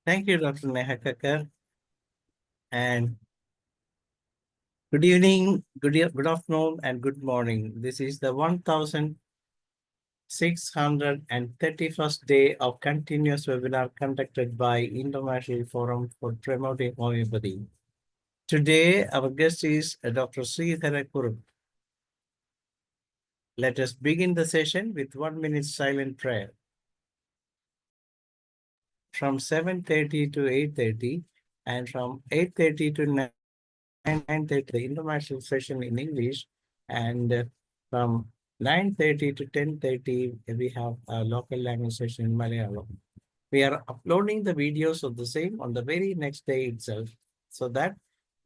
Thank you, Dr. Nehakakar. And good evening, good afternoon, and good morning. This is the 1631st day of continuous webinar conducted by International Forum for Promoting Homeopathy. Today, our guest is Dr. SREEDHARA KURUP. Let us begin the session with 1 minute silent prayer. From 7:30 to 8:30 and from 8:30 to 9:30, the international session in English, and from 9:30 to 10:30, we have a local language session in Malayalam. We are uploading the videos of the same on the very next day itself, so that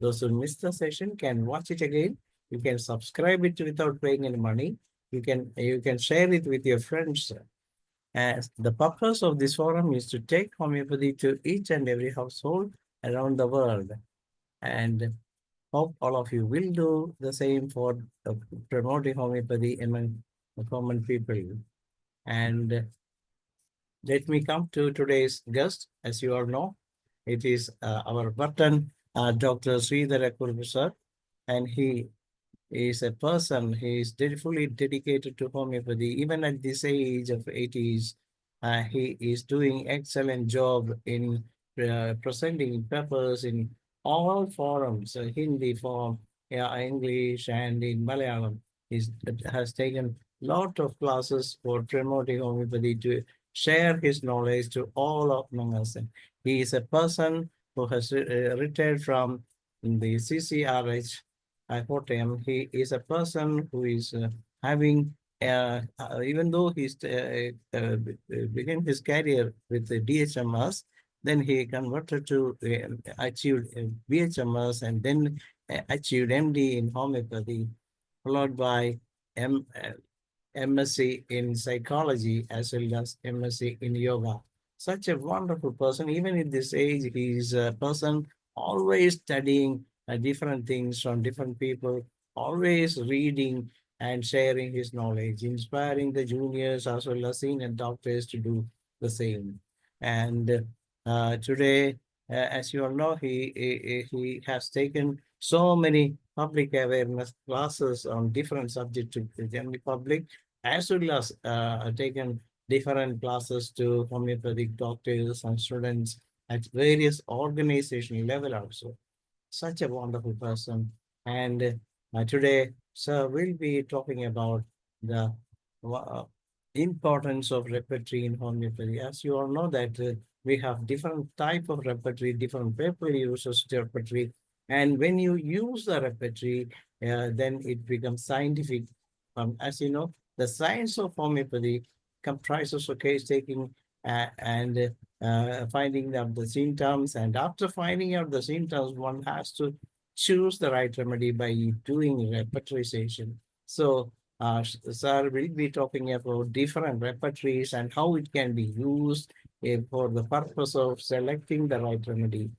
those who missed the session can watch it again. You can subscribe it without paying any money. You can share it with your friends. As the purpose of this forum is to take homeopathy to each and every household around the world, and hope all of you will do the same for promoting homeopathy among the common people. And let me come to today's guest. As you all know, it is our Button, Dr. SREEDHARA KURUP sir, and he is a person, he is fully dedicated to homeopathy. Even at this age of 80s, he is doing excellent job in presenting papers in all forums, Hindi form, English, and in Malayalam. He has taken lot of classes for promoting homeopathy to share his knowledge to all of among us. He is a person who has retired from the CCRH. I quote him. He is a person who is having, even though he's began his career with the DHMS, then he converted to achieved BHMS, and then achieved MD in homeopathy, followed by MSc in psychology as well as MSc in yoga. Such a wonderful person. Even in this age, he is a person always studying different things from different people, always reading and sharing his knowledge, inspiring the juniors as well as senior doctors to do the same. And today, as you all know, he has taken so many public awareness classes on different subjects to the general public, as well as taken different classes to homeopathic doctors and students at various organizational level also. Such a wonderful person. And today, sir, we'll be talking about the importance of repertory in homeopathy. As you all know that we have different type of repertory, different people uses repertory. And when you use the repertory, then it becomes scientific. As you know, the science of homeopathy comprises of case taking and finding out the symptoms. And after finding out the symptoms, one has to choose the right remedy by doing repertorization. So, sir will be talking about different repertories and how it can be used for the purpose of selecting the right remedy.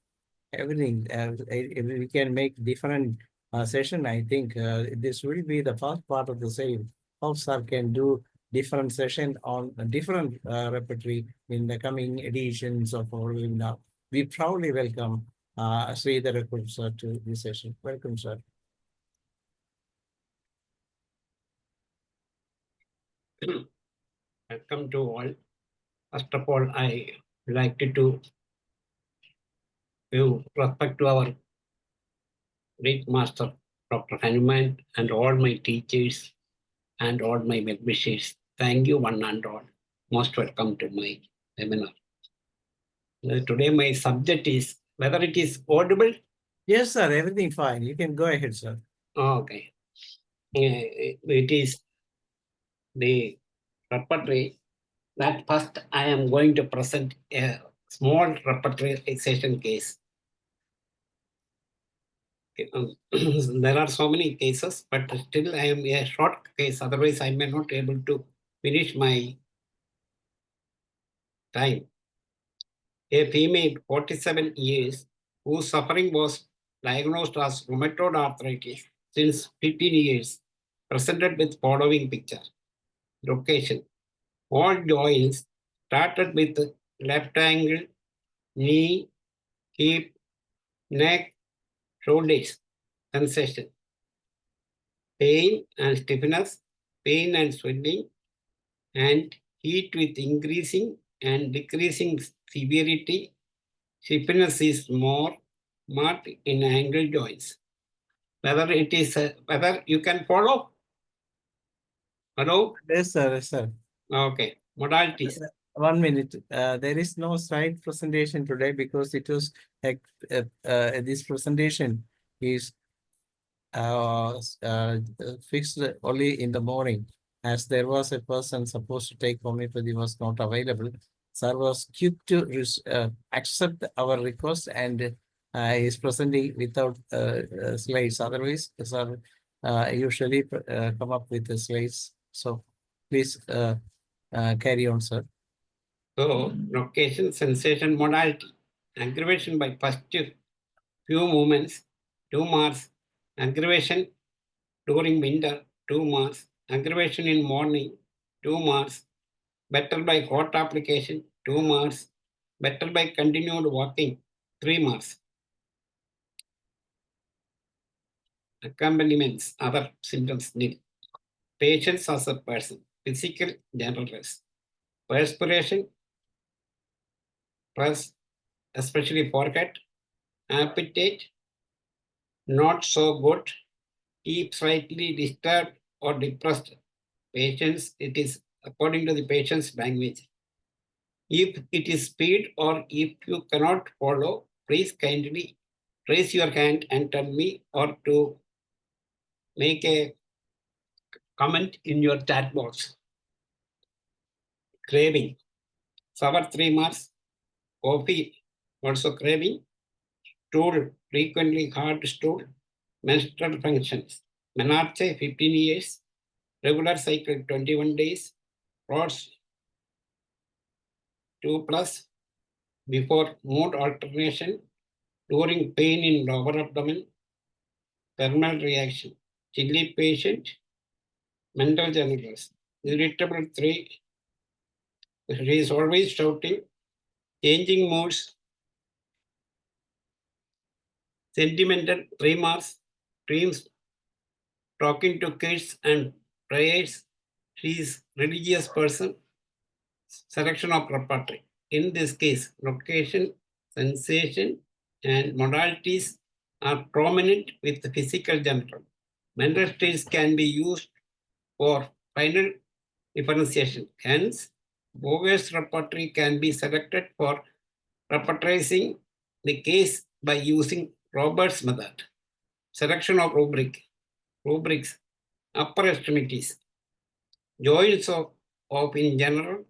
Everything, we can make different session. I think this will be the first part of the same. How sir can do different session on a different repertory in the coming editions of our webinar. We proudly welcome SREEDHARA KURUP sir to this session. Welcome, sir. Welcome to all. First of all, I like to give respect to our great master, Dr. Hanuman, and all my teachers and all my well-wishers. Thank you, one and all. Most welcome to my seminar. Today, my subject is whether it is audible. Yes, sir. Everything fine. You can go ahead, sir. Okay. It is the repertory that first I am going to present a small repertorization case. There are so many cases, but still I am a short case. Otherwise, I may not able to finish my time. A female, 47 years, whose suffering was diagnosed as rheumatoid arthritis since 15 years, presented with following picture. Location. All joints started with left angle knee, hip, neck, shoulders, sensation, pain and stiffness, pain and swelling, and heat with increasing and decreasing severity. Stiffness is more marked in ankle joints. Whether it is, whether you can follow? Hello? Yes, sir. Yes, sir. Okay. Modalities. 1 minute. There is no slide presentation today because it was this presentation is fixed only in the morning, as there was a person supposed to take homeopathy was not available. Sir was quick to accept our request and is presenting without slides. Otherwise, sir usually come up with the slides. So please carry on, sir. So, location, sensation, modality. Aggravation by first few movements, 2 marks. Aggravation during winter, 2 marks. Aggravation in morning, 2 marks. Better by hot application, 2 marks. Better by continued walking, 3 marks. Accompaniments, other symptoms, nil. Patience as a person, physical generalness. Perspiration, plus especially forehead. Appetite, not so good. Keep slightly disturbed or depressed. Patients, it is according to the patient's language. If it is speed or if you cannot follow, please kindly raise your hand and tell me, or to make a comment in your chat box. Craving. Sour 3 marks. Coffee also craving. Stool, frequently hard stool. Menstrual functions. Menarche 15 years. Regular cycle 21 days. Rods 2+. Before mood alternation. During pain in lower abdomen. Thermal reaction. Chilly patient. Mental generals. Irritable 3. He is always shouting. Changing moods. Sentimental 3 marks. Dreams. Talking to kids and prayers. She is religious person. Selection of repertory. In this case, location, sensation, and modalities are prominent with the physical general. Mental states can be used for final differentiation. Hence, bogus repertory can be selected for repertorizing the case by using Robert's method. Selection of rubrics, upper extremities, joints of in general,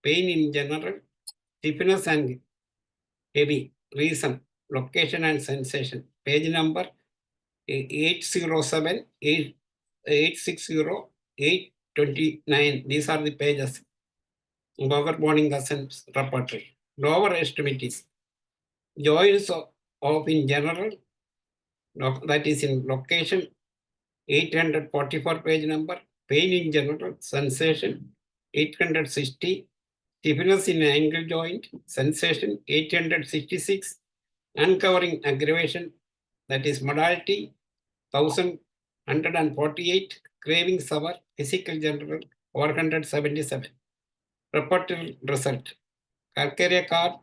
pain in general, stiffness and heavy, reason, location and sensation. Page number 807, 860, 829. These are the pages. Lower morning essence repertory. Lower extremities. Joints of in general, that is in location, 844 page number. Pain in general, sensation, 860. Stiffness in ankle joint, sensation, 866. Uncovering aggravation, that is modality, 1148. Craving sour, physical general, 477. Repertory result. Calcarea card,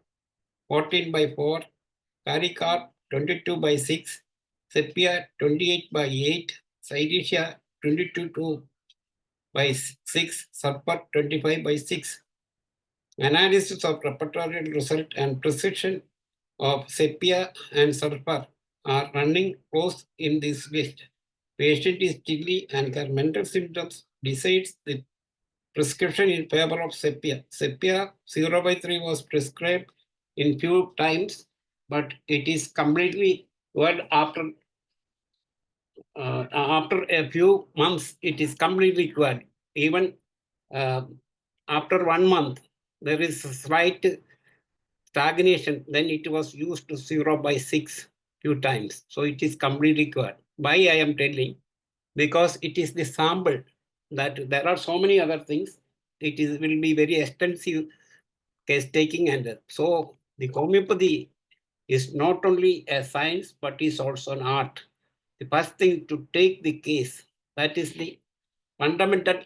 14/4. Cari card, 22/6. Sepia, 28/8. Silesia, 22/6. Sulfur, 25/6. Analysis of repertory result and precision of sepia and sulfur are running close in this list. Patient is chilly and her mental symptoms decides the prescription in favor of sepia. Sepia 0/3 was prescribed in few times, but it is completely cured after a few months. It is completely cured. Even after 1 month, there is a slight stagnation. Then it was used to 0/6 few times. So it is completely cured. Why I am telling? Because it is the sample that there are so many other things. It will be very extensive case taking, and so The homeopathy is not only a science, but is also an art. The first thing to take the case, that is the fundamental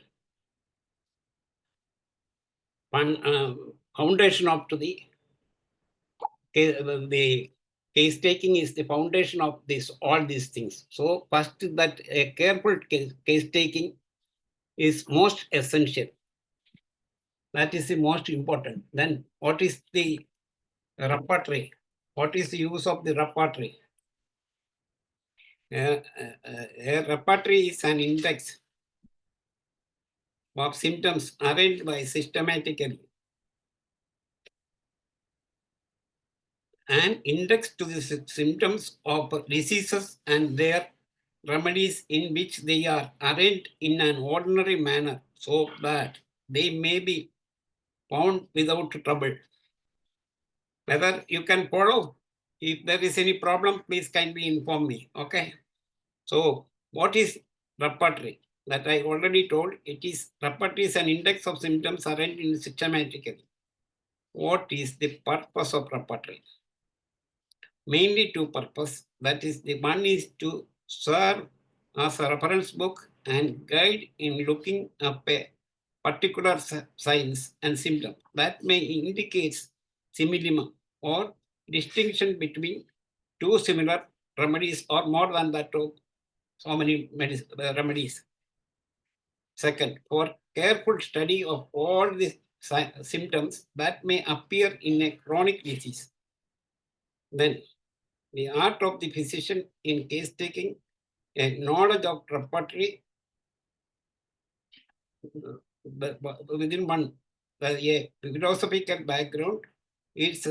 foundation of the case taking is the foundation of this, all these things. So first, that a careful case taking is most essential. That is the most important. Then what is the repertory? What is the use of the repertory? A repertory is an index of symptoms arranged by systematically. An index to the symptoms of diseases and their remedies, in which they are arranged in an ordinary manner so that they may be found without trouble. Whether you can follow, if there is any problem, please kindly inform me. Okay. So what is repertory? That I already told. It is repertory is an index of symptoms arranged in systematically. What is the purpose of repertory? Mainly two purposes. That is, the one is to serve as a reference book and guide in looking up a particular signs and symptom that may indicate similar or distinction between two similar remedies or more than that of so many remedies. Second, for careful study of all the symptoms that may appear in a chronic disease. Then, the art of the physician in case taking, a knowledge of repertory within one, a philosophical background, its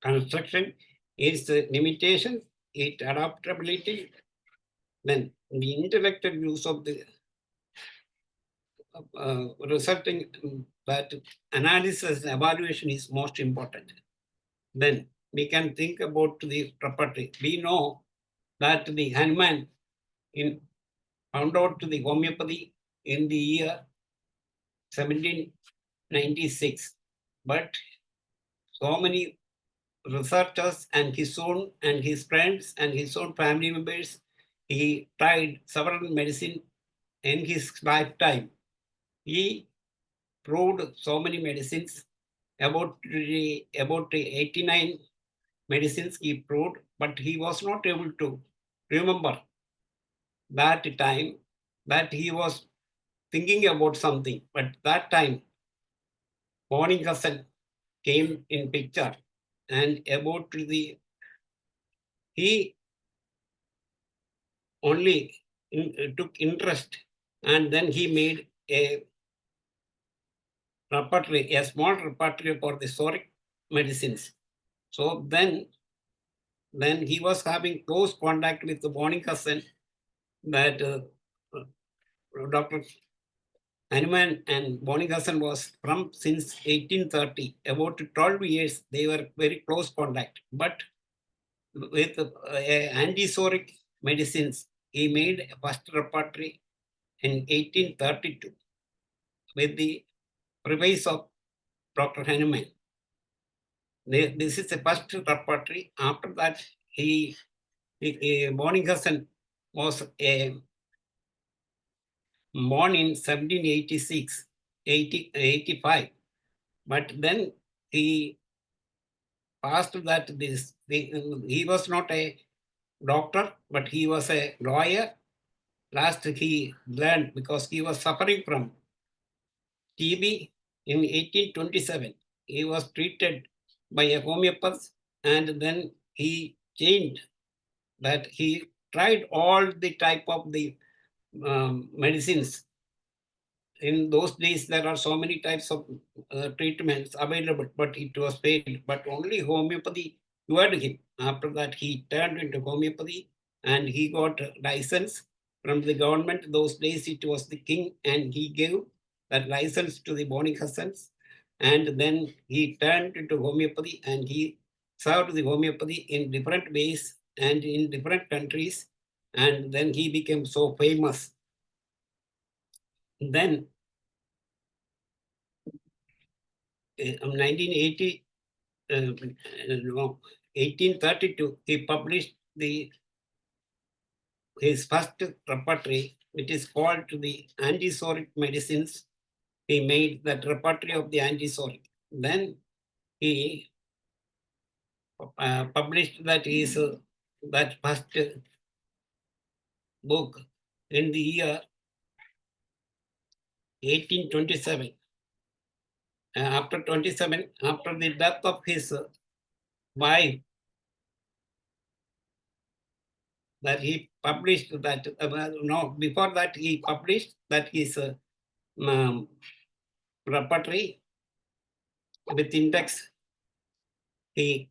construction, its limitations, its adaptability, then the intellectual use of the resulting that analysis and evaluation is most important. Then we can think about the repertory. We know that the Hanuman found out the homeopathy in the year 1796, but so many researchers and his own and his friends and his own family members, he tried several medicine in his lifetime. He proved so many medicines, about 89 medicines he proved, but he was not able to remember that time that he was thinking about something. But that time, morning cousin came in picture, and about he only took interest, and then he made a repertory, a small repertory for the soric medicines. So then he was having close contact with the morning cousin, that Dr. Hanuman and Bonnie Hassan was from since 1830. About 12 years, they were very close contact. But with antisoric medicines, he made a first repertory in 1832 with the preface of Dr. Hanuman. This is the first repertory. After that, Bonnie Hassan was born in 1786, 85. But then he passed that he was not a doctor, but he was a lawyer. Last he learned, because he was suffering from TB in 1827. He was treated by a homeopath, and then he changed that. He tried all the type of the medicines. In those days, there are so many types of treatments available, but it was failed. But only homeopathy cured him. After that, he turned into homeopathy, and he got a license from the government. Those days, it was the king, and he gave that license to the Boni Hassans. And then he turned into homeopathy, and he served the homeopathy in different ways and in different countries. And then he became so famous. Then 1980, 1832, he published his first repertory, which is called the antisoric medicines. He made that repertory of the antisoric. Then he published that first book in the year 1827. After the death of his wife, that he published that, before that he published that his repertory with index. He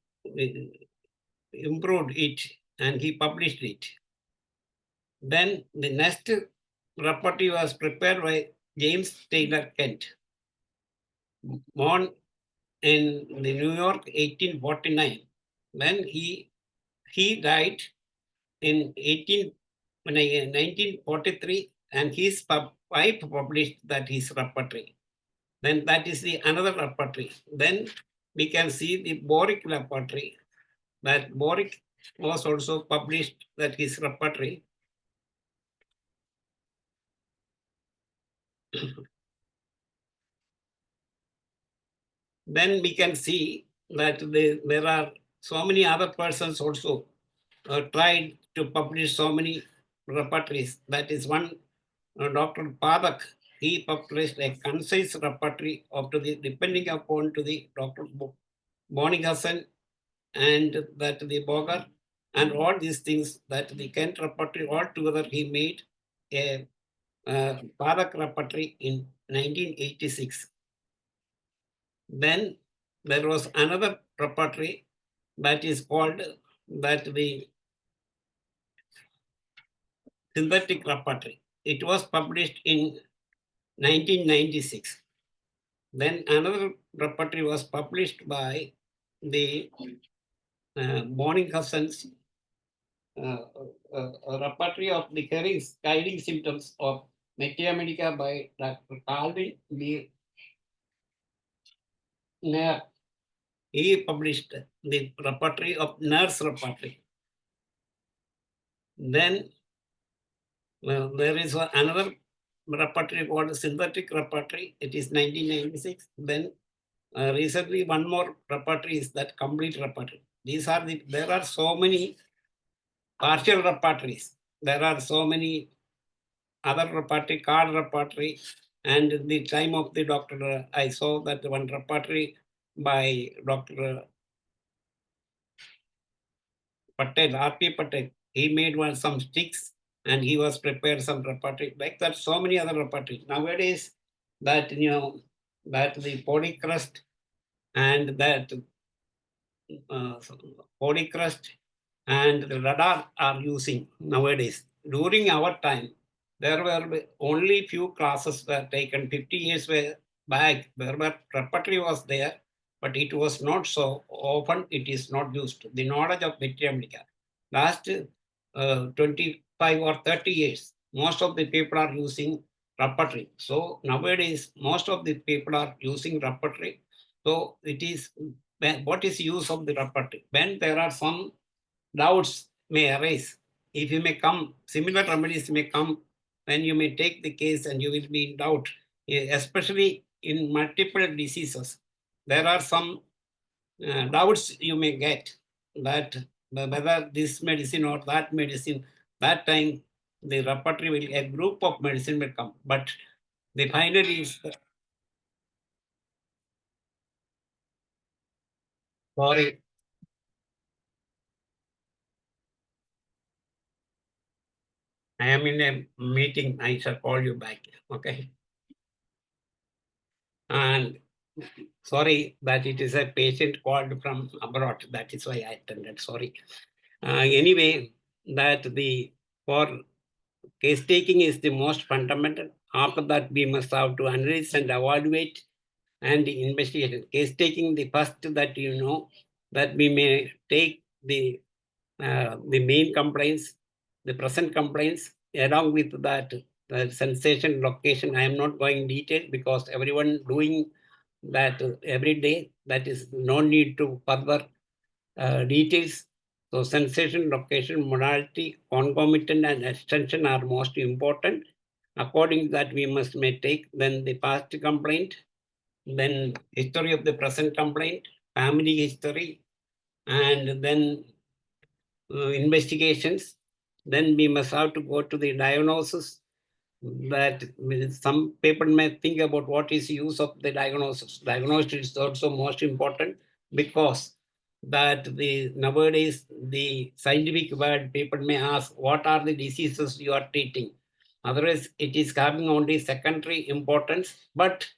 improved it and he published it. Then the next repertory was prepared by James Taylor Kent, born in New York, 1849. Then he died in 1943, and his wife published that his repertory. Then that is the another repertory. Then we can see the Boric repertory. That Boric was also published, that his repertory. Then we can see that there are so many other persons also tried to publish so many repertories. That is one, Dr. Padak, he published a concise repertory of depending upon to the Dr. Bonihassan and that the Bogar and all these things, that the Kent repertory altogether he made a Padak repertory in 1986. Then there was another repertory that is called that the synthetic repertory. It was published in 1996. Then another repertory was published by the Bonning-Husson's repertory of the guiding symptoms of Metia Medica by Dr. Calvin B. Nair. He published the repertory of nurse repertory. Then there is another repertory called synthetic repertory. It is 1996. Then recently one more repertory is that complete repertory. There are so many partial repertories. There are so many other repertory, card repertory, and the time of the doctor, I saw that one repertory by Dr. Patel, R.P. Patel. He made some sticks and he was prepared some repertory. Like that, so many other repertories. Nowadays, that that the polycrust and that polycrust and the radar are using nowadays. During our time, there were only few classes were taken. 50 years back, there were repertory was there, but it was not so often. It is not used. The knowledge of Metia last 25 or 30 years, most of the people are using repertory. So nowadays, most of the people are using repertory. So it is, what is use of the repertory? When there are some doubts may arise, if you may come, similar remedies may come when you may take the case and you will be in doubt, especially in multiple diseases. There are some doubts you may get that whether this medicine or that medicine, that time the repertory will, a group of medicine will come. But the final is, sorry. I am in a meeting. I shall call you back. Okay. And sorry that it is a patient called from abroad. That is why I attended. Sorry. Anyway, that for case taking is the most fundamental. After that, we must have to analyze and evaluate and investigation. Case taking, the first that that we may take the main complaints, the present complaints, along with that the sensation, location. I am not going in detail because everyone doing that every day. That is no need to further details. So sensation, location, modality, concomitant and extension are most important. According to that, we may take then the past complaint, then history of the present complaint, family history, and then investigations. Then we must have to go to the diagnosis. That some people may think about what is use of the diagnosis. Diagnosis is also most important, because that the nowadays the scientific word, people may ask what are the diseases you are treating. Otherwise, it is having only secondary importance. But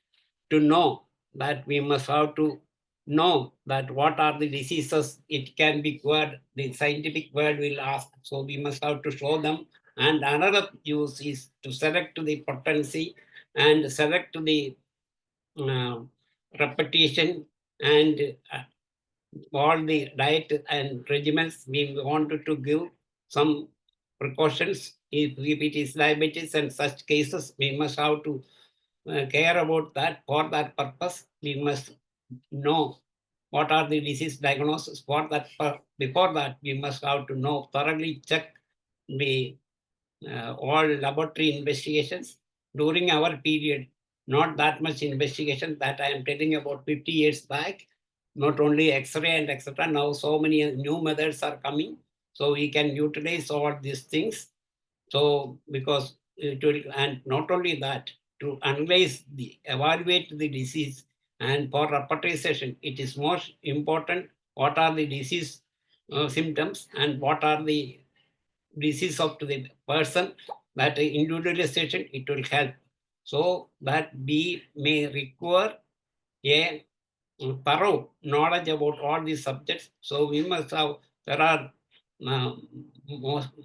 to know that, we must have to know that what are the diseases it can be cured. The scientific word will ask, so we must have to show them. And another use is to select the potency and select the uh, repetition and all the diet and regimens. We wanted to give some precautions. If it is diabetes and such cases, we must have to care about that. For that purpose, we must know what are the disease diagnosis. For that, before that, we must have to know, thoroughly check the all laboratory investigations during our period. Not that much investigation that I am telling about 50 years back. Not only X-ray and etc. Now so many new methods are coming, so we can utilize all these things. So because it will, and not only that, to analyze the evaluate the disease, and for repertorization, it is most important what are the disease symptoms and what are the disease of the person. That individualization, it will help, so that we may require a thorough knowledge about all these subjects. So we must have, there are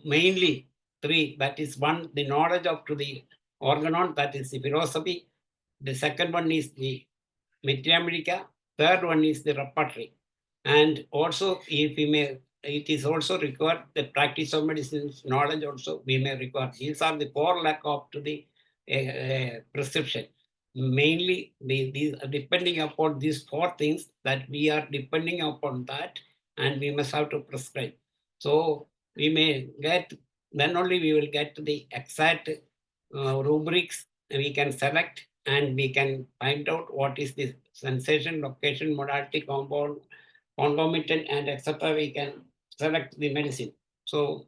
mainly three. That is, one, the knowledge of to the organon, that is the philosophy. The second one is the mathematics. Third one is the repertory. And also, if we may, it is also required the practice of medicine knowledge also we may require. These are the four lack of to the prescription. Mainly, depending upon these four things, that we are depending upon that, and we must have to prescribe. So we may get, then only we will get the exact rubrics we can select, and we can find out what is the sensation, location, modality, compound, concomitant, and etc. We can select the medicine. So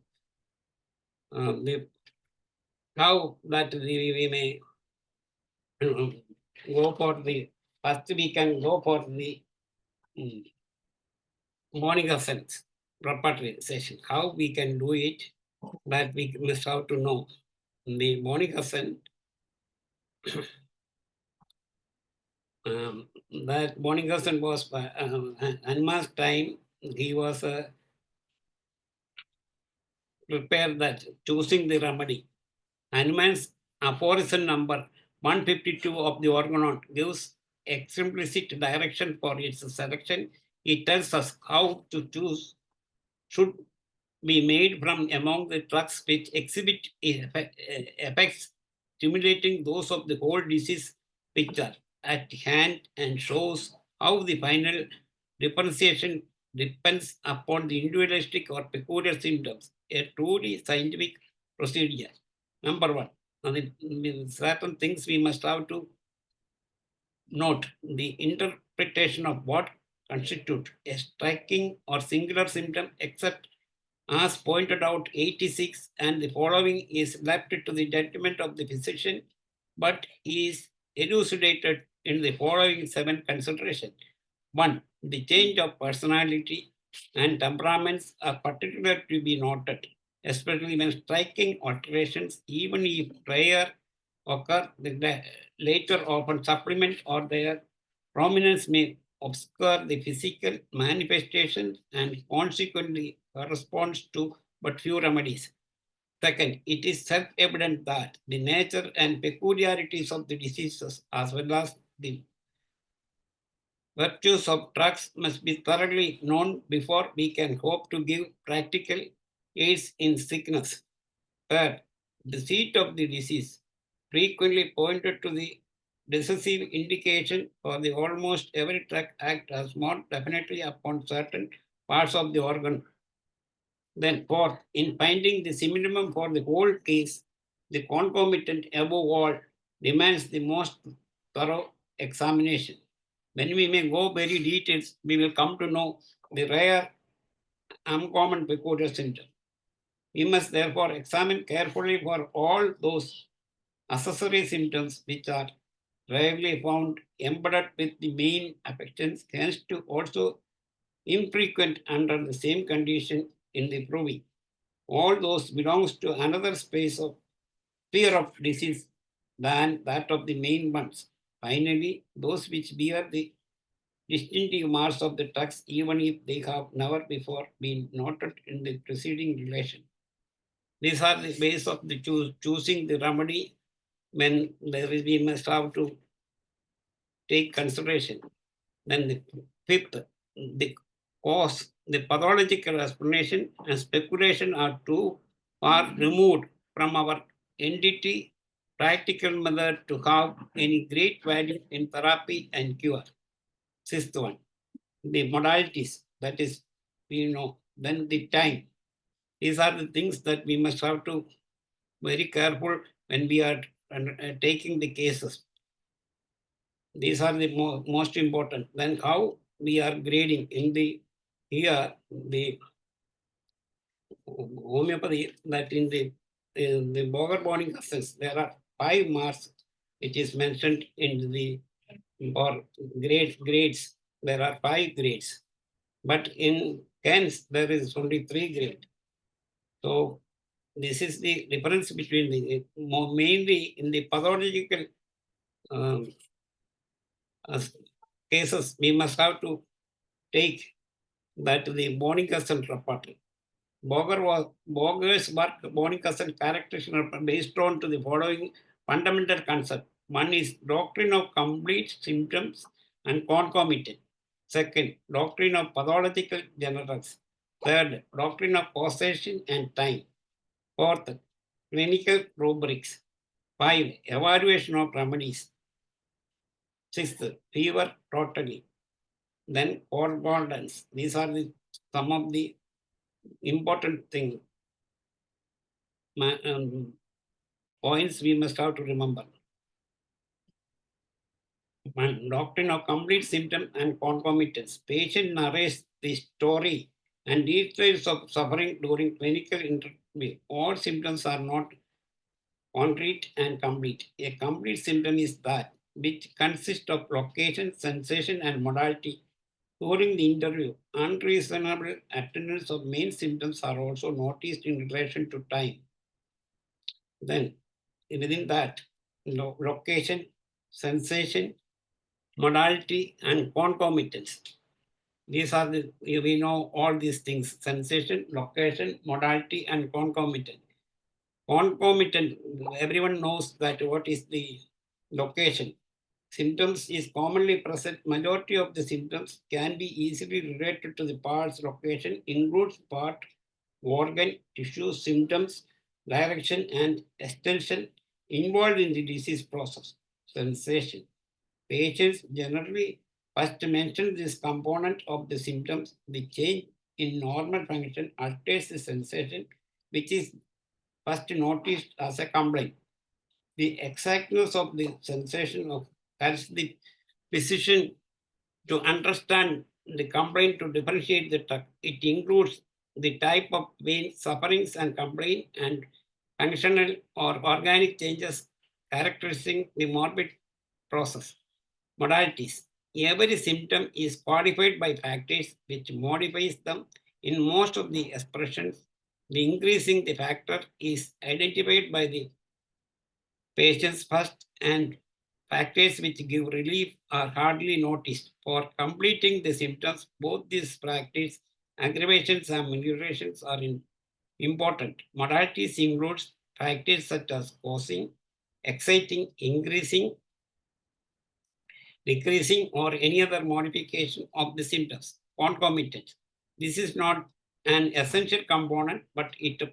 how that we may go for the, first we can go for the morning essence repertory session. How we can do it, that we must have to know. The morning essence, that morning essence was by Hanuman's time. He was prepared that choosing the remedy. Hanuman's aphorism number 152 of the organon gives explicit direction for its selection. It tells us how to choose should be made from among the drugs which exhibit effects stimulating those of the whole disease picture at hand, and shows how the final differentiation depends upon the individualistic or peculiar symptoms. A truly scientific procedure. Number one, certain things we must have to note. The interpretation of what constitutes a striking or singular symptom, except as pointed out 86 and the following, is left to the judgment of the physician, but is elucidated in the following 7 considerations. 1. The change of personality and temperaments are particular to be noted, especially when striking alterations, even if rare, occur, the later often supplement or their prominence may obscure the physical manifestations and consequently corresponds to but few remedies. Second, it is self-evident that the nature and peculiarities of the diseases, as well as the virtues of drugs, must be thoroughly known before we can hope to give practical aids in sickness. Third, the seat of the disease, frequently pointed to the decisive indication for the almost every drug act as more definitely upon certain parts of the organ. Then fourth, in finding the minimum for the whole case, the concomitant above all demands the most thorough examination. When we may go very details, we will come to know the rare uncommon peculiar symptom. We must therefore examine carefully for all those accessory symptoms which are rarely found embedded with the main affections, hence to also infrequent under the same condition in the proving. All those belongs to another space of fear of disease than that of the main ones. Finally, those which bear the distinctive marks of the drugs, even if they have never before been noted in the preceding relation. These are the ways of the choosing the remedy when there is, we must have to take consideration. Then the fifth, the cause, the pathological explanation and speculation are too far removed from our entity practical method to have any great value in therapy and cure. Sixth one, the modalities, that is, then the time. These are the things that we must have to very careful when we are taking the cases. These are the most important. Then how we are grading in the here the homeopathy, that in the Boger Boning assess there are 5 marks which is mentioned in the or grades. There are 5 grades, but in Kens there is only 3 grades. So this is the difference between the mainly in the pathological cases. We must have to take that the Boning-Castle report. Boger's work, Boning-Castle characterization based on to the following fundamental concept. One is doctrine of complete symptoms and concomitant. Second, doctrine of pathological generics. Third, doctrine of causation and time. Fourth, clinical rubrics. 5, evaluation of remedies. Sixth, fever totally. Then correspondence. These are some of the important things, points we must have to remember. One, doctrine of complete symptom and concomitants. Patient narrates the story and details of suffering during clinical interview. All symptoms are not concrete and complete. A complete symptom is that which consists of location, sensation, and modality. During the interview, unreasonable attendance of main symptoms are also noticed in relation to time. Then, within that, location, sensation, modality, and concomitants. These are the, we know all these things: sensation, location, modality, and concomitant. Concomitant, everyone knows that what is the location. Symptoms is commonly present. Majority of the symptoms can be easily related to the part's location, includes part, organ, tissue, symptoms, direction, and extension involved in the disease process. Sensation. Patients generally first mention this component of the symptoms. The change in normal function alters the sensation, which is first noticed as a complaint. The exactness of the sensation of helps the physician to understand the complaint to differentiate the drug. It includes the type of pain, sufferings, and complaint, and functional or organic changes characterizing the morbid process. Modalities. Every symptom is qualified by factors which modifies them. In most of the expressions, the increasing the factor is identified by the patients first, and factors which give relief are hardly noticed. For completing the symptoms, both these practice, aggravations and ameliorations are important. Modalities includes factors such as causing, exciting, increasing, decreasing, or any other modification of the symptoms. Concomitant. This is not an essential component, but its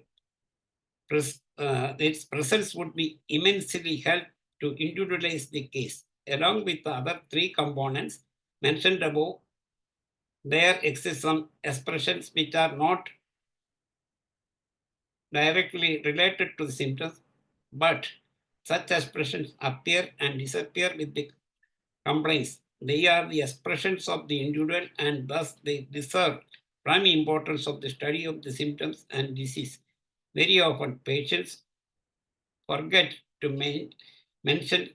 presence would be immensely help to individualize the case. along with the other three components mentioned above, there exist some expressions which are not directly related to the symptoms, but such expressions appear and disappear with the complaints. They are the expressions of the individual and thus they deserve prime importance of the study of the symptoms and disease. Very often patients forget to mention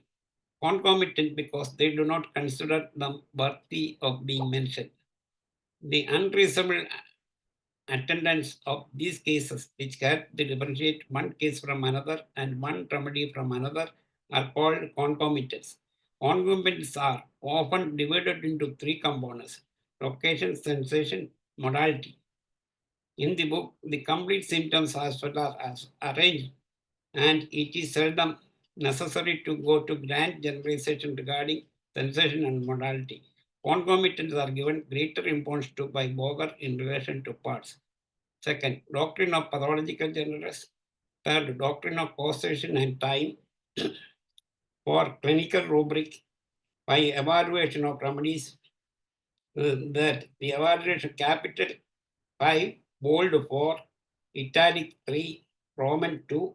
concomitant because they do not consider them worthy of being mentioned. The unreasonable attendance of these cases, which help to differentiate one case from another and one remedy from another, are called concomitants. Concomitants are often divided into three components: location, sensation, modality. In the book, the complete symptoms as well as arranged, and it is seldom necessary to go to grand generalization regarding sensation and modality. Concomitants are given greater importance to by Boger in relation to parts. Second, doctrine of pathological generalists. Third, doctrine of causation and time. For clinical rubric, by evaluation of remedies, that the evaluation capital 5, bold 4, italic 3, Roman 2,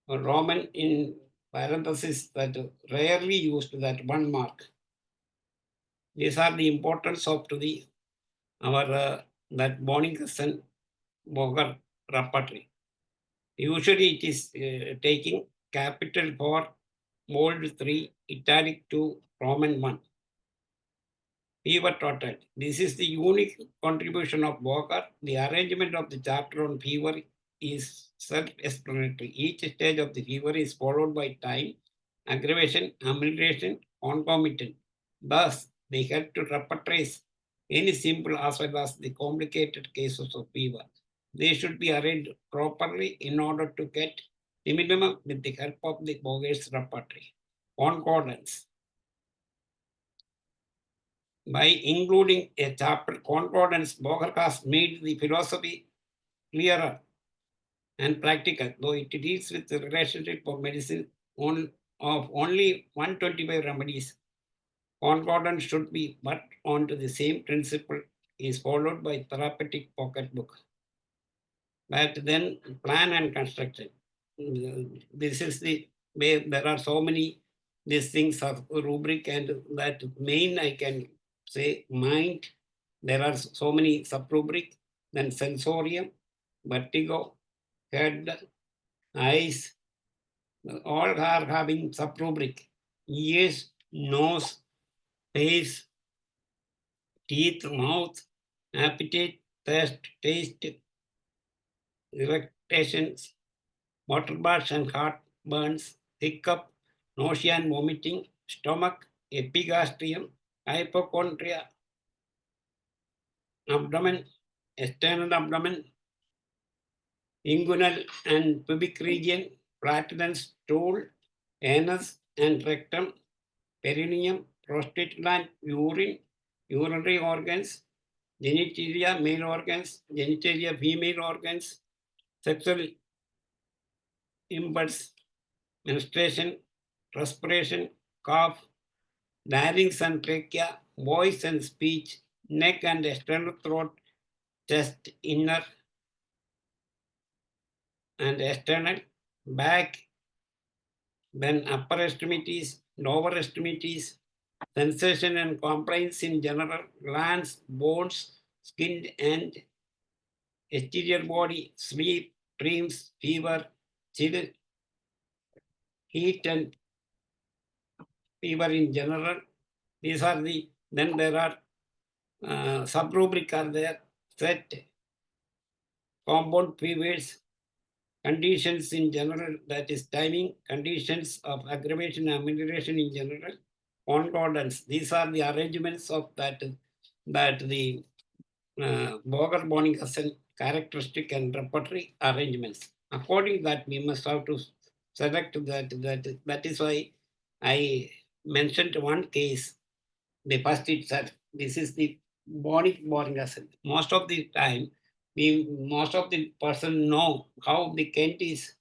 or Roman in parenthesis that rarely used that 1 mark. These are the importance of to the our that Bonington Boger repertory. Usually it is taking capital for bold 3, italic 2, Roman 1. Fever total. This is the unique contribution of Boger. The arrangement of the chapter on fever is self-explanatory. Each stage of the fever is followed by time, aggravation, amelioration, concomitant. Thus, they help to repertorize any simple as well as the complicated cases of fever. They should be arranged properly in order to get the minimum with the help of the Boger's repertory. Concordance. By including a chapter concordance, Boger has made the philosophy clearer and practical, though it deals with the relationship of medicine of only 125 remedies. Concordance should be but onto the same principle is followed by therapeutic pocketbook. But then plan and construction. This is the way there are so many these things of rubric and that main I can say mind. There are so many sub-rubric, then sensorium, vertigo, head, eyes, all are having sub-rubric. Ears, nose, face, teeth, mouth, appetite, thirst, taste, irritations, water baths and heartburns, hiccup, nausea and vomiting, stomach, epigastrium, hypochondria, abdomen, external abdomen, inguinal and pubic region, flatulence, stool, anus and rectum, perineum, prostate gland, urine, urinary organs, genitalia, male organs, genitalia, female organs, sexual impulse, menstruation, respiration, cough, larynx and trachea, voice and speech, neck and external throat, chest, inner and external, back, then upper extremities, lower extremities, sensation and complaints in general, glands, bones, skin and exterior body, sleep, dreams, fever, chill, heat and fever in general. These are the, then there are sub-rubric are there, set, compound fevers, conditions in general, that is timing, conditions of aggravation and amelioration in general, concordance. These are the arrangements of that the Boger Bonington characteristic and repertory arrangements. According to that, we must have to select that is why I mentioned one case, the first itself. This is the Bonington. Most of the time, most of the person know how the Kent is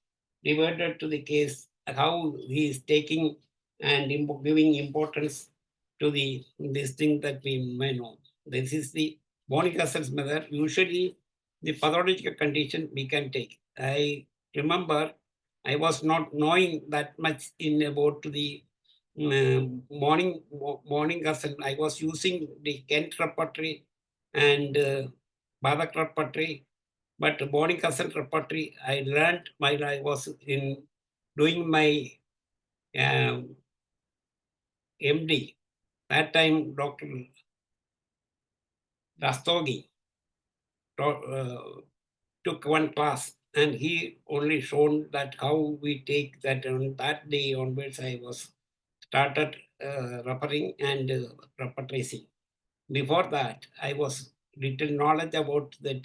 divided to the case, how he is taking and giving importance to this thing that we may know. This is the bonic acids method. Usually, the pathological condition we can take. I remember I was not knowing that much in about the morning acid. I was using the Kent repertory and Badak repertory, but bonic acid repertory I learned while I was in doing my MD. That time, Dr. Rastogi took one class, and he only shown that how we take that. On that day onwards, I was started referring and repertorizing. Before that, I was little knowledge about that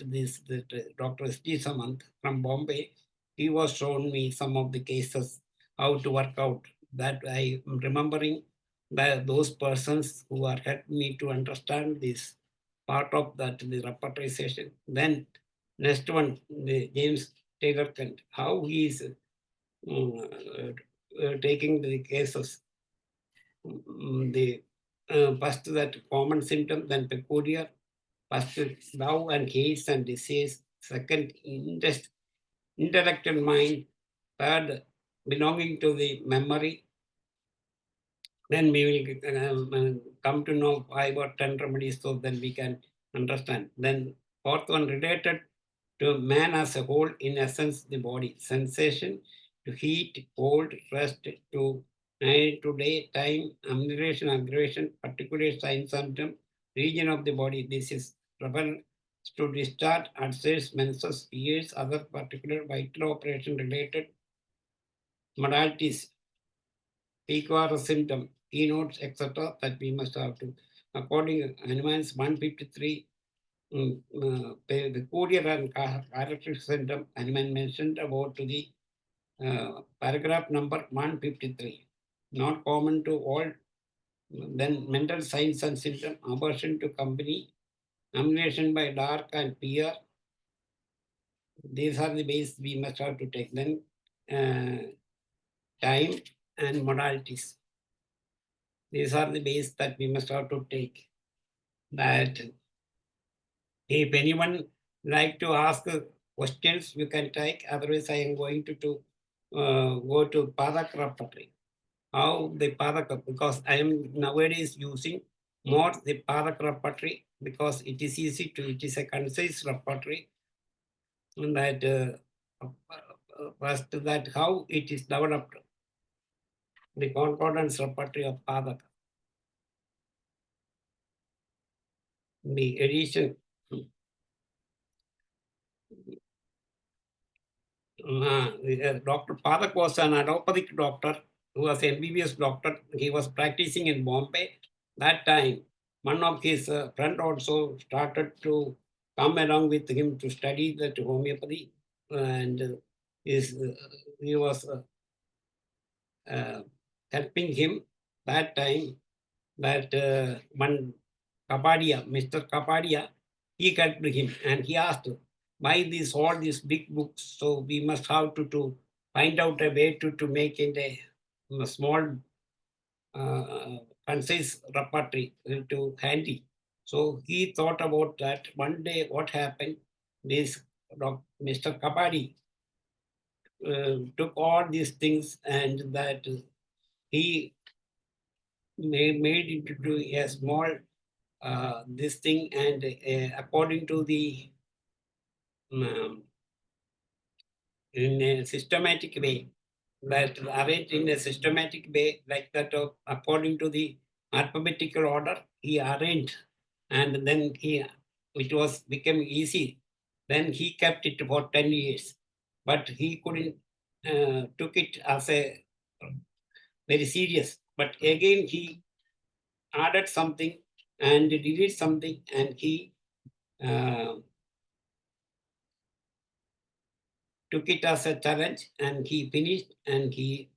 Dr. S.G. Samant from Bombay. He was shown me some of the cases, how to work out. That I am remembering that those persons who are helped me to understand this part of that, the repertorization. Then next one, the James Taylor Kent, how he is taking the cases. The first that common symptom, then peculiar, first love and hate and disease, second intellectual mind, third belonging to the memory. Then we will come to know 5 or 10 remedies, so then we can understand. Then fourth one related to man as a whole, in essence, the body. Sensation to heat, cold, rest, to night to day, time, amelioration, aggravation, particular sign, symptom, region of the body. This is reference to discharge, ulcers, menses, ears, other particular vital operation related modalities, peak or symptom, keynotes, etc. that we must have to. According to Hanuman's 153, the courier and character symptom, Hanuman mentioned about to the paragraph number 153. Not common to all. Then mental signs and symptom, aversion to company, ammunition by dark and fear. These are the base we must have to take. Then time and modalities. These are the base that we must have to take. That if anyone like to ask questions, you can take. Otherwise, I am going to go to Padak repertory. How the Padak, because I am nowadays using more the Padak repertory because it is easy to, it is a concise repertory. And that first that how it is developed, the concordance repertory of Padak. The edition. Dr. Padak was an allopathic doctor who was an MBBS doctor. He was practicing in Bombay. That time, one of his friend also started to come along with him to study that homeopathy, and he was helping him that time. That one Kapadia, Mr. Kapadia, he helped him and he asked, why all these big books? So we must have to find out a way to make it a small, concise repertory to handy. So he thought about that. One day, what happened? This Mr. Kapadi took all these things and that he made it into a small this thing, and according to the um, in a systematic way, that arranged in a systematic way, like that according to the alphabetical order, he arranged, and then it was became easy. Then he kept it for 10 years, but he couldn't took it as a very serious. But again, he added something and deleted something, and he uh, took it as a challenge, and he finished, and he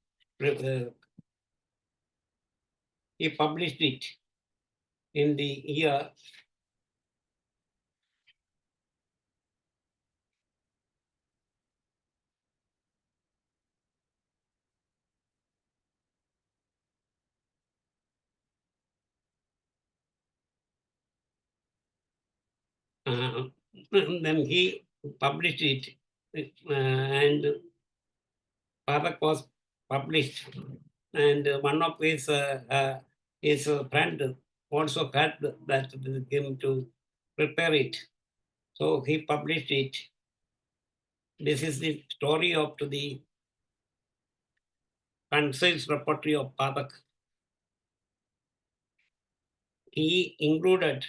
published it in the year Then he published it, and Padak was published, and one of his friend also had that with him to prepare it. So he published it. This is the story of the concise repertory of Padak. He included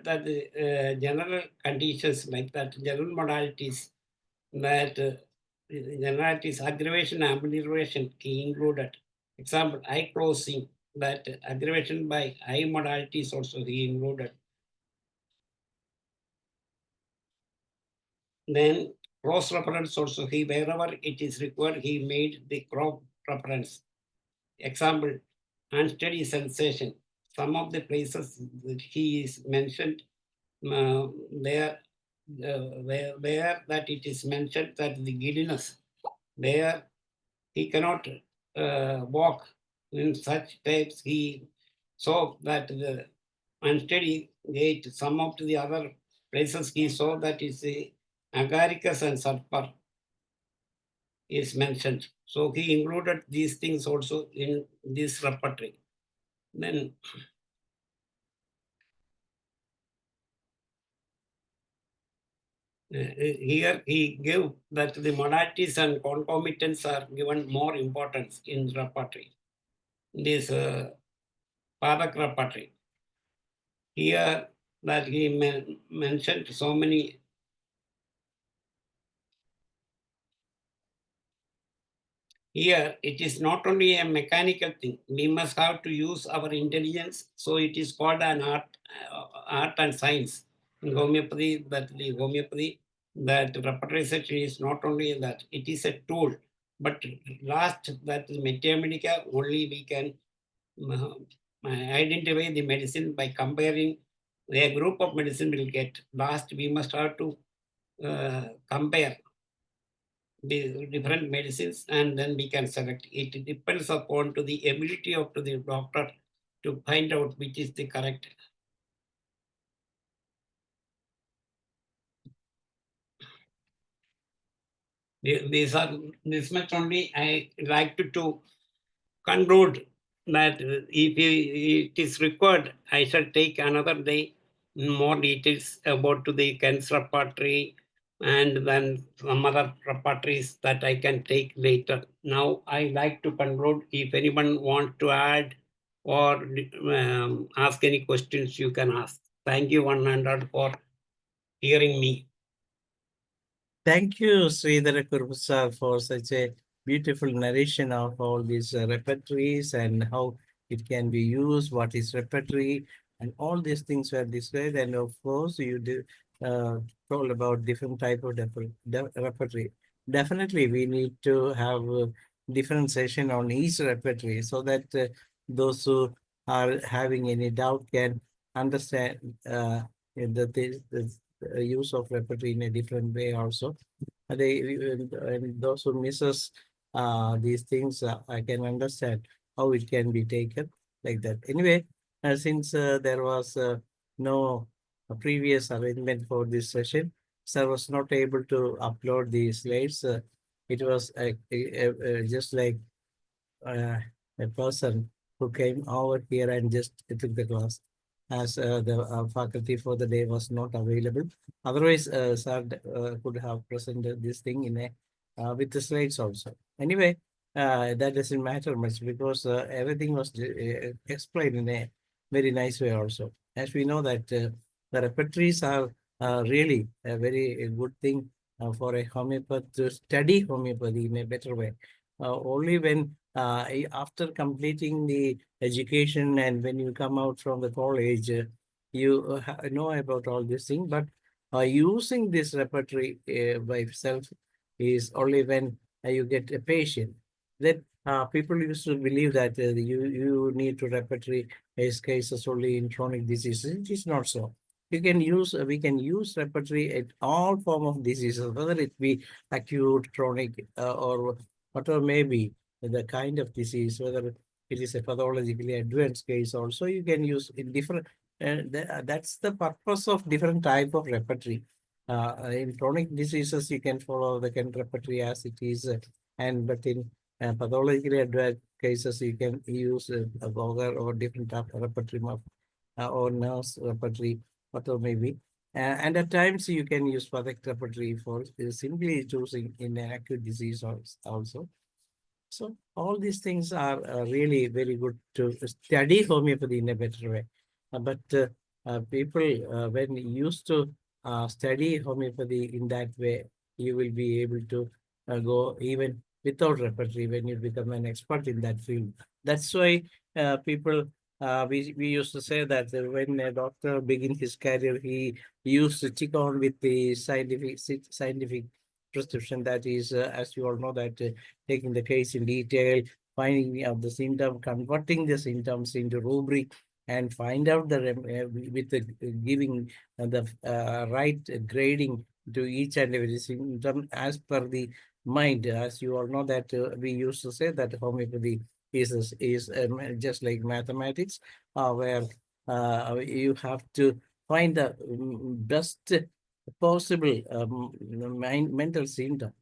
that the general conditions like that, general modalities, that generalities, aggravation, amelioration, he included. Example, eye closing, that aggravation by eye modalities also he included. Then cross reference also, he wherever it is required, he made the cross reference. Example, unsteady sensation. Some of the places that he is mentioned where that it is mentioned that the giddiness, there he cannot walk in such types. He saw that the unsteady gait. Some of the other places he saw that is the agaricus and sarpar is mentioned. So he included these things also in this repertory. Then here he gave that the modalities and concomitants are given more importance in repertory. This Padak repertory. Here that he mentioned so many. Here it is not only a mechanical thing. We must have to use our intelligence. So it is called an art and science. In homeopathy, that repertory section is not only that, it is a tool. But last, that Medica, only we can identify the medicine by comparing. A group of medicine will get. Last, we must have to compare the different medicines, and then we can select. It depends upon to the ability of the doctor to find out which is the correct. This much only I like to conclude that if it is required, I shall take another day more details about the cancer repertory and then some other repertories that I can take later. Now I like to conclude. If anyone wants to add or ask any questions, you can ask. Thank you, 100, for hearing me. Thank you, Sridhara Kurup sir, for such a beautiful narration of all these repertories and how it can be used, what is repertory, and all these things were described. And of course, you did, told about different type of repertory. Definitely, we need to have a different session on each repertory so that those who are having any doubt can understand the use of repertory in a different way also. And those who misses these things, I can understand how it can be taken like that. Anyway, since there was no previous arrangement for this session, so I was not able to upload the slides. It was just like a person who came over here and just took the class, as the faculty for the day was not available. Otherwise, sir could have presented this thing in a with the slides also. Anyway, that doesn't matter much because everything was explained in a very nice way also. As we know that the repertories are really a very good thing for a homeopath to study homeopathy in a better way. Only when after completing the education and when you come out from the college, you know about all these things. But using this repertory by itself is only when you get a patient. Then people used to believe that you need to repertory as cases only in chronic diseases. It is not so. You can use we can use repertory at all form of diseases, whether it be acute, chronic, or whatever may be the kind of disease, whether it is a pathologically advanced case also, you can use in different That's the purpose of different type of repertory. In chronic diseases, you can follow the repertory as it is, but in pathologically advanced cases, you can use a Gauger or different type of repertory or nurse repertory, whatever maybe. And at times, you can use Patek repertory for simply choosing in an acute disease also. So all these things are really very good to study homeopathy in a better way. But people, when used to study homeopathy in that way, you will be able to go even without repertory when you become an expert in that field. That's why people, we used to say that when a doctor begin his career, he used to stick on with the scientific prescription. That is, as you all know, that taking the case in detail, finding out the symptom, converting the symptoms into rubric, and find out with the giving the right grading to each and every symptom as per the mind. As you all know that we used to say that homeopathy is just like mathematics, where you have to find the best possible mental symptom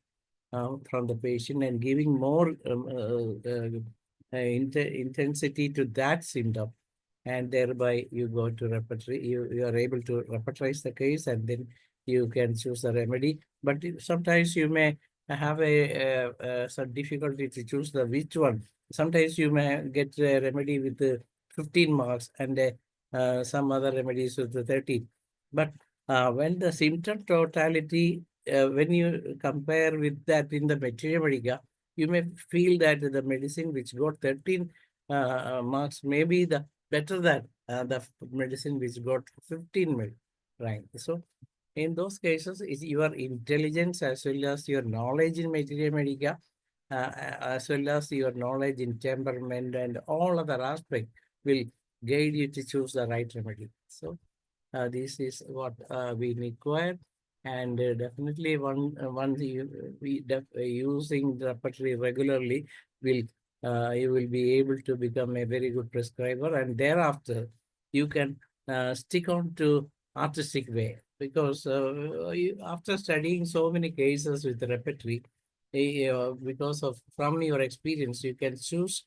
from the patient and giving more intensity to that symptom. And thereby you go to repertory, you are able to repertorize the case, and then you can choose a remedy. But sometimes you may have some difficulty to choose the which one. Sometimes you may get a remedy with 15 marks and some other remedies with the 13. But when the symptom totality, when you compare with that in the Materia Medica, you may feel that the medicine which got 13 marks may be the better than the medicine which got 15 right. So in those cases, is your intelligence as well as your knowledge in Materia Medica, as well as your knowledge in temperament and all other aspects will guide you to choose the right remedy. So this is what we require, and definitely once using the repertory regularly, will you will be able to become a very good prescriber, and thereafter you can stick on to artistic way, because after studying so many cases with the repertory, because of from your experience, you can choose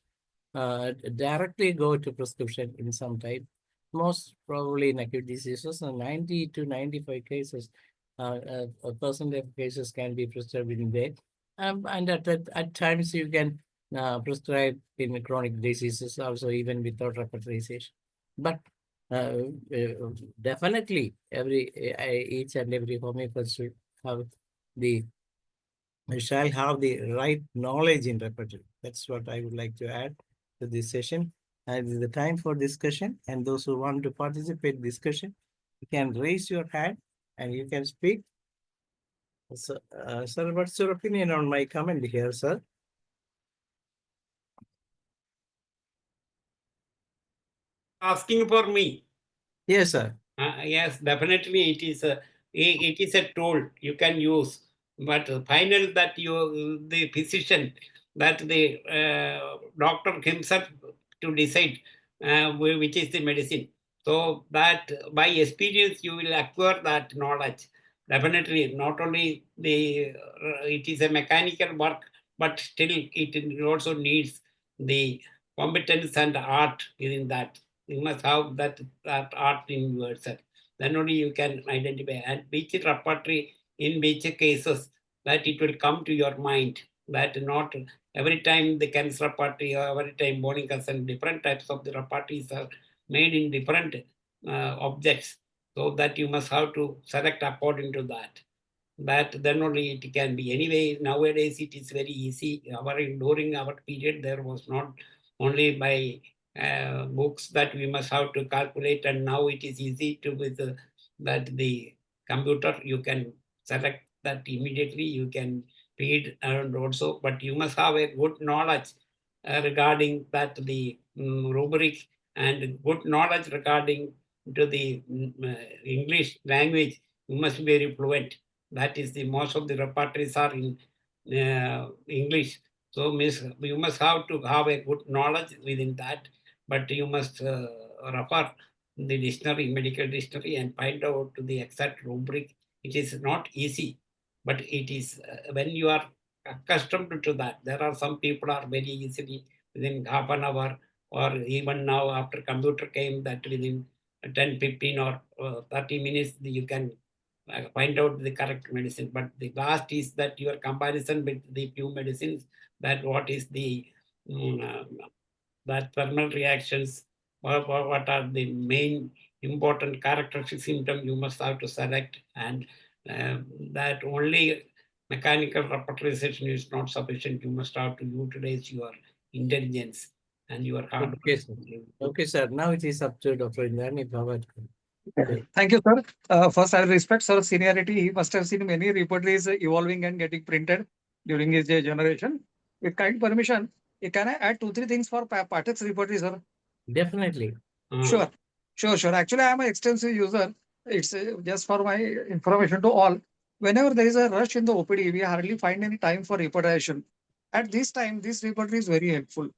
directly go to prescription in some type. Most probably in acute diseases, 90 to 95 cases, a percent of cases can be prescribed in there. And at times you can prescribe in chronic diseases also, even without repertorization. But definitely each and every homeopath should have the shall have the right knowledge in repertory. That's what I would like to add to this session. And it is the time for discussion. And those who want to participate in discussion, you can raise your hand and you can speak. So, sir, what's your opinion on my comment here, sir? Asking for me. Yes, sir. Yes, definitely it is a tool you can use, but final that the physician, that the doctor himself to decide which is the medicine. So that by experience you will acquire that knowledge. Definitely, not only it is a mechanical work, but still it also needs the competence and art in that. You must have that art in yourself. Then only you can identify. And which repertory, in which cases, that it will come to your mind. That not every time the cancer repertory or every time bone concern, different types of the repertories are made in different objects. So that you must have to select according to that. That then only it can be. Anyway, nowadays it is very easy. During our period, there was not only by books that we must have to calculate, and now it is easy to with that the computer you can select that immediately, you can read, and also, but you must have a good knowledge regarding that the rubric, and good knowledge regarding to the English language. You must be very fluent. That is the most of the repertories are in English. So you must have to have a good knowledge within that, but you must refer the dictionary, medical dictionary, and find out the exact rubric. It is not easy, but it is when you are accustomed to that. There are some people are very easily within half an hour, or even now after computer came, that within 10, 15 or 30 minutes you can find out the correct medicine. But the last is that your comparison with the few medicines, that what is the that thermal reactions, what are the main important characteristic symptoms you must have to select, and that only mechanical repetition is not sufficient. You must have to utilize your intelligence and your hard Okay, work. sir. Okay, sir. Now it is up to Dr. Indrani Bhavat. Okay. Thank you, sir. First, I respect sir seniority. He must have seen many repertories evolving and getting printed during his generation. With kind permission, can I add 2, 3 things for Pathak's repertory, sir? Definitely. Sure. Sure. Actually, I am an extensive user. It's just for my information to all. Whenever there is a rush in the OPD, we hardly find any time for repertorization. At this time, this repertory is very helpful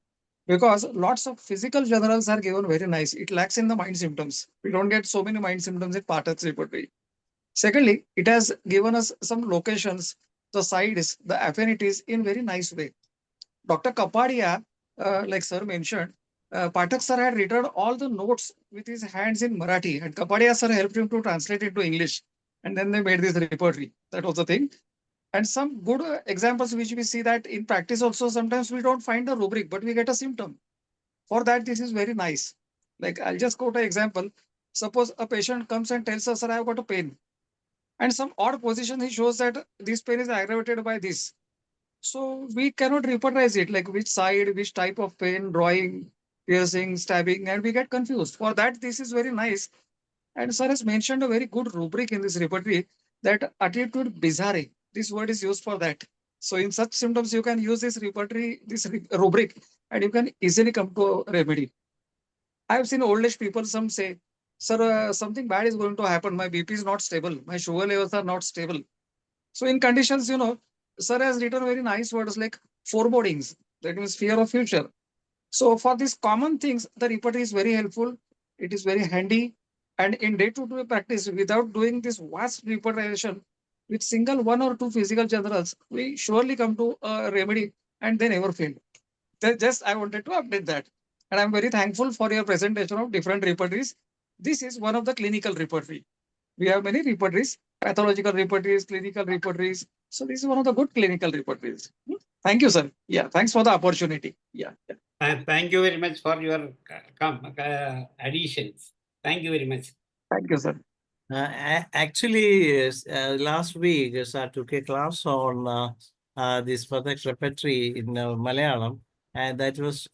because lots of physical generals are given very nice. It lacks in the mind symptoms. We don't get so many mind symptoms in Pathak's repertory. Secondly, it has given us some locations, the sides, the affinities in very nice way. Dr. Kapadia, like sir mentioned, Pathak sir had written all the notes with his hands in Marathi, and Kapadia sir helped him to translate it to English. And then they made this repertory. That was the thing. And some good examples which we see that in practice also sometimes we don't find the rubric, but we get a symptom. For that, this is very nice. Like I'll just quote an example. Suppose a patient comes and tells us, sir, I've got a pain. And some odd position, he shows that this pain is aggravated by this. So we cannot repertorize it, like which side, which type of pain, drawing, piercing, stabbing, and we get confused. For that, this is very nice. And sir has mentioned a very good rubric in this repertory, that attitude bizarre. This word is used for that. So in such symptoms, you can use this repertory, this rubric, and you can easily come to a remedy. I have seen old age people, some say, sir, something bad is going to happen. My BP is not stable. My sugar levels are not stable. So in conditions, sir has written very nice words like forebodings. That means fear of future. So for these common things, the repertory is very helpful. It is very handy. And in day-to-day practice, without doing this vast repertorization, with single 1 or 2 physical generals, we surely come to a remedy and they never fail. Just I wanted to update that. And I'm very thankful for your presentation of different repertories. This is one of the clinical repertory. We have many repertories, pathological repertories, clinical repertories. So this is one of the good clinical repertories. Thank you, sir. Yeah, thanks for the opportunity. Yeah. Thank you very much for your additions. Thank you very much. Thank you, sir. Actually, last week, I took a class on this Pathak's repertory in Malayalam, and that was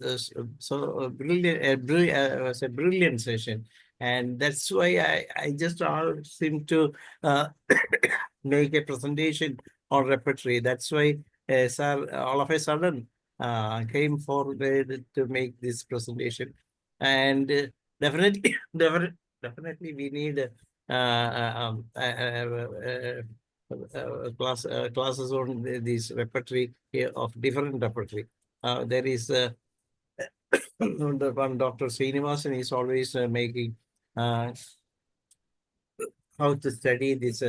so brilliant. Was a brilliant session, and that's why I just asked him to make a presentation on repertory. That's why, sir, all of a sudden came forward to make this presentation, and definitely, definitely, we need. Classes on this repertory of different repertory. There is the one Dr. Srinivasan is always making how to study this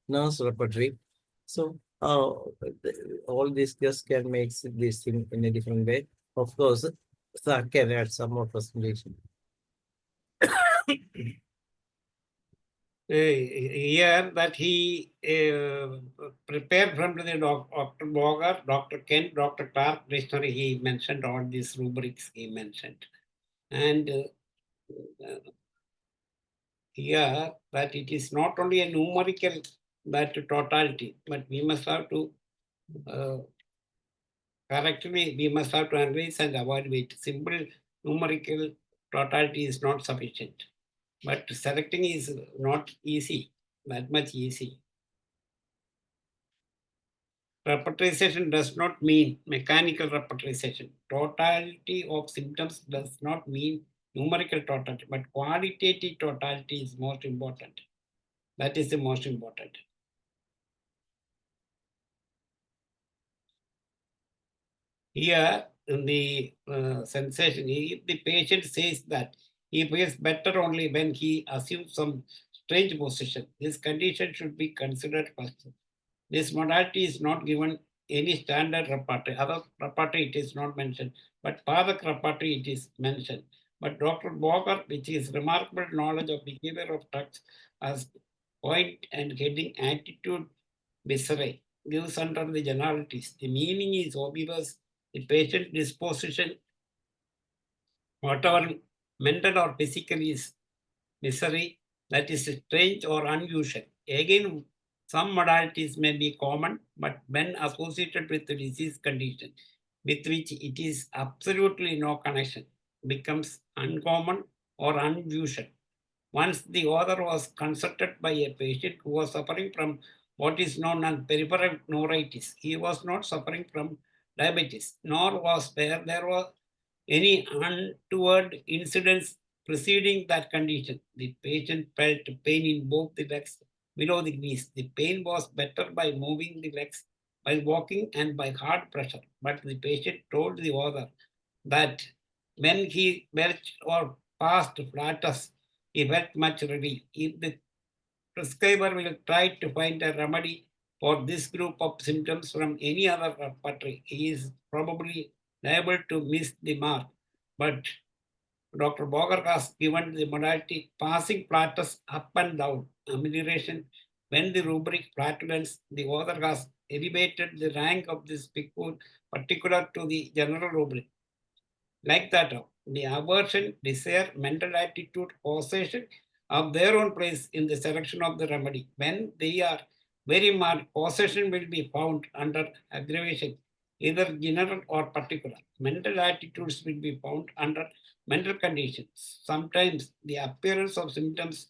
nurse repertory. So all these just can make this thing in a different way. Of course, sir can add some more presentation. Here that he prepared from the Dr. Boger, Dr. Kent, Dr. Clark dictionary, he mentioned all these rubrics he mentioned. And here that it is not only a numerical that totality, but we must have to correctly, we must have to analyze and evaluate. Simple numerical totality is not sufficient. But selecting is not easy, that much easy. Repetition does not mean mechanical repetition. Totality of symptoms does not mean numerical totality, but qualitative totality is most important. That is the most important. Here, in the sensation, if the patient says that He feels better only when he assumes some strange position. This condition should be considered first. This modality is not given any standard repertory. Other repertory it is not mentioned, but Padak repertory it is mentioned. But Dr. Boger, which is remarkable knowledge of behavior of drugs, as point and heading attitude viscerae, gives under the generalities. The meaning is obvious. The patient disposition, whatever mental or physical is misery, that is strange or unusual. Again, some modalities may be common, but when associated with the disease condition with which it is absolutely no connection, becomes uncommon or unusual. Once the author was consulted by a patient who was suffering from what is known as peripheral neuritis. He was not suffering from diabetes, nor was there was any untoward incidents preceding that condition. The patient felt pain in both the legs below the knees. The pain was better by moving the legs, by walking, and by hard pressure. But the patient told the author that when he belched or passed flatus, he felt much relief. If the prescriber will try to find a remedy for this group of symptoms from any other repertory, he is probably liable to miss the mark. But Dr. Boger has given the modality passing flatus up and down, amelioration. When the rubric flatulence, the author has elevated the rank of this particular to the general rubric. Like that, the aversion, desire, mental attitude, causation have their own place in the selection of the remedy. When they are very marked, causation will be found under aggravation, either general or particular. Mental attitudes will be found under mental conditions. Sometimes the appearance of symptoms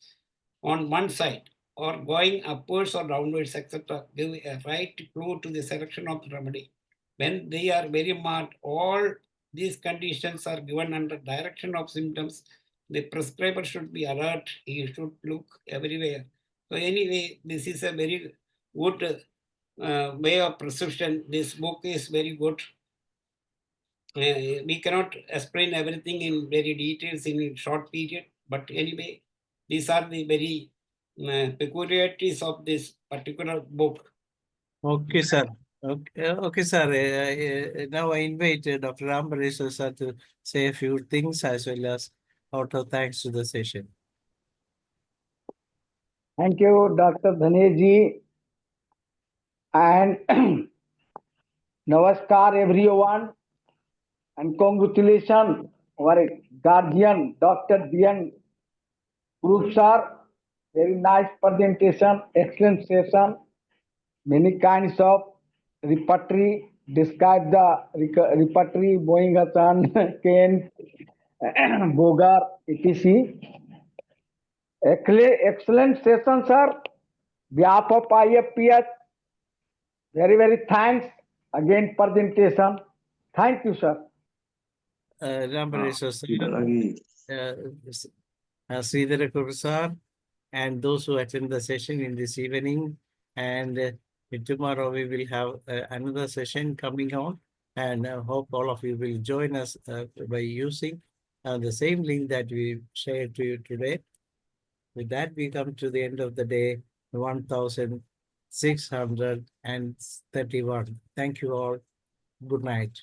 on one side or going upwards or downwards, etc., give a right clue to the selection of the remedy. When they are very marked, all these conditions are given under direction of symptoms. The prescriber should be alert. He should look everywhere. So anyway, this is a very good way of prescription. This book is very good. We cannot explain everything in very details in a short period. But anyway, these are the very peculiarities of this particular book. Okay, sir. Okay, sir. Now I invite Dr. Rambaresh sir to say a few things as well as auto thanks to the session. Thank you, Dr. Dhaneji, and Namaskar everyone, and congratulations our guardian, Dr. Dian Kurup sir. Very nice presentation, excellent session. Many kinds of repertory, describe the repertory, Boeing Hassan, Kane, Bogar, etc. Excellent session, sir. Behalf of IFPH, very thanks. Again, presentation. Thank you, sir. Rambaresh sir, SREEDHARA KURUP sir, and those who attend the session in this evening. And tomorrow we will have another session coming on, and I hope all of you will join us by using the same link that we shared to you today. With that, we come to the end of the day, 1631. Thank you all. Good night.